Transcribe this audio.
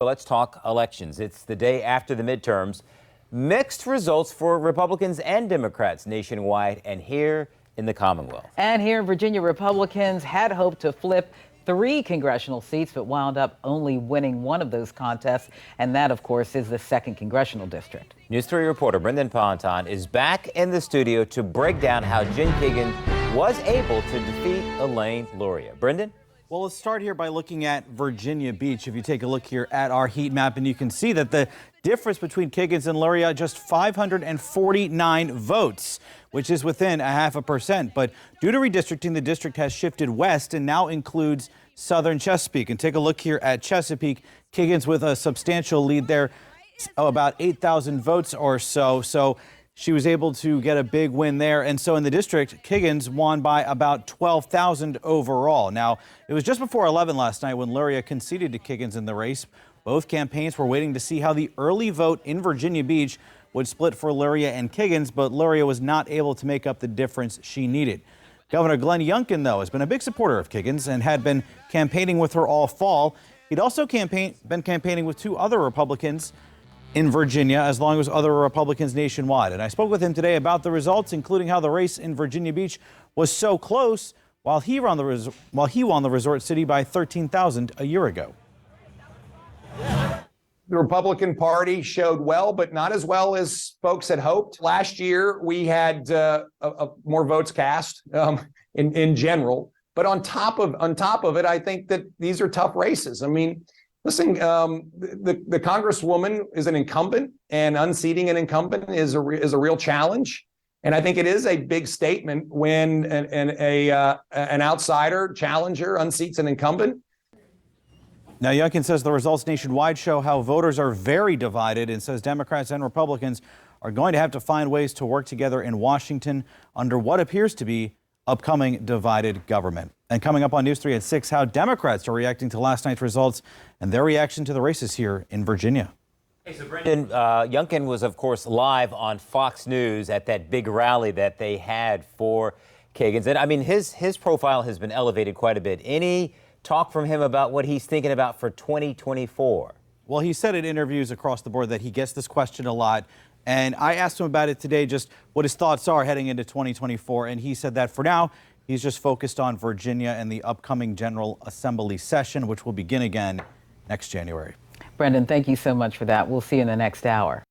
Let's talk elections. It's the day after the midterms. Mixed results for Republicans and Democrats nationwide and here in the Commonwealth. And here in Virginia, Republicans had hoped to flip 3 congressional seats, but wound up only winning one of those contests. And that, of course, is the 2nd congressional district. News 3 reporter Brendan Ponton is back in the studio to break down how Jen Kagan was able to defeat Elaine Luria. Brendan? Well, let's start here by looking at Virginia Beach. If you take a look here at our heat map, and you can see that the difference between Kiggins and Luria, just 549 votes, which is within 0.5%. But due to redistricting, the district has shifted west and now includes southern Chesapeake. And take a look here at Chesapeake. Kiggins with a substantial lead there, about 8,000 votes or so. So she was able to get a big win there. And so in the district, Kiggins won by about 12,000 overall. Now, it was just before 11 last night when Luria conceded to Kiggins in the race. Both campaigns were waiting to see how the early vote in Virginia Beach would split for Luria and Kiggins, but Luria was not able to make up the difference she needed. Governor Glenn Youngkin, though, has been a big supporter of Kiggins and had been campaigning with her all fall. He'd also been campaigning with 2 other Republicans in Virginia, as long as other Republicans nationwide. And I spoke with him today about the results, including how the race in Virginia Beach was so close while he won the resort city by 13,000 a year ago. The Republican Party showed well, but not as well as folks had hoped. Last year, we had more votes cast in general. But on top of it, I think that these are tough races. I mean, listen, the Congresswoman is an incumbent, and unseating an incumbent is a real challenge. And I think it is a big statement when an outsider challenger unseats an incumbent. Now, Youngkin says the results nationwide show how voters are very divided, and says Democrats and Republicans are going to have to find ways to work together in Washington under what appears to be upcoming divided government. And coming up on News 3 at 6, how Democrats are reacting to last night's results and their reaction to the races here in Virginia. Hey, so Brendan, Youngkin was, of course, live on Fox News at that big rally that they had for Kiggins. And I mean, his profile has been elevated quite a bit. Any talk from him about what he's thinking about for 2024? Well, he said in interviews across the board that he gets this question a lot. And I asked him about it today, just what his thoughts are heading into 2024. And he said that for now, he's just focused on Virginia and the upcoming General Assembly session, which will begin again next January. Brendan, thank you so much for that. We'll see you in the next hour.